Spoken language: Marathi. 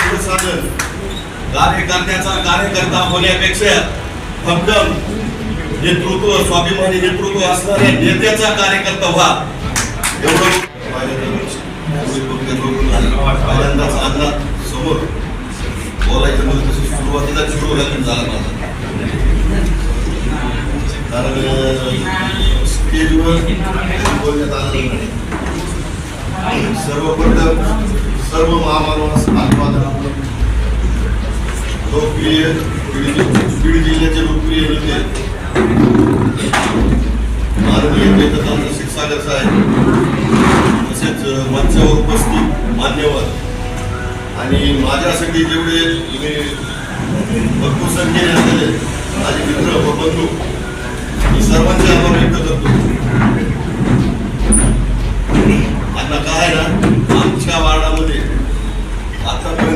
साधन कार्यकर्त्याचा कार्यकर्ता होण्यापेक्षा भक्कम नेतृत्व स्वाभिमानी नेतृत्व असणाऱ्या नेत्याचा कार्यकर्ता व्हा एवढं पहिल्यांदाच अण्णा समोर बोलायचं म्हणजे तसं सुरुवातीला चिडवलं झाला माझा कारण स्टेजवर बोलण्यात आलं नाही सर्वप्रथम सर्व महामानवास अभिवादन लोकप्रिय बीड जिल्ह्याचे लोकप्रिय नेते माननीय क्षीरसागर साहेब तसेच मंचावर उपस्थित मान्यवर आणि माझ्यासाठी जेवढे तुम्ही भरपूर संख्येने आलेले माझे मित्र व बंधू मी सर्वांचे आभार व्यक्त करतो. आता काय ना आमच्या वार्डामध्ये आतापर्यंत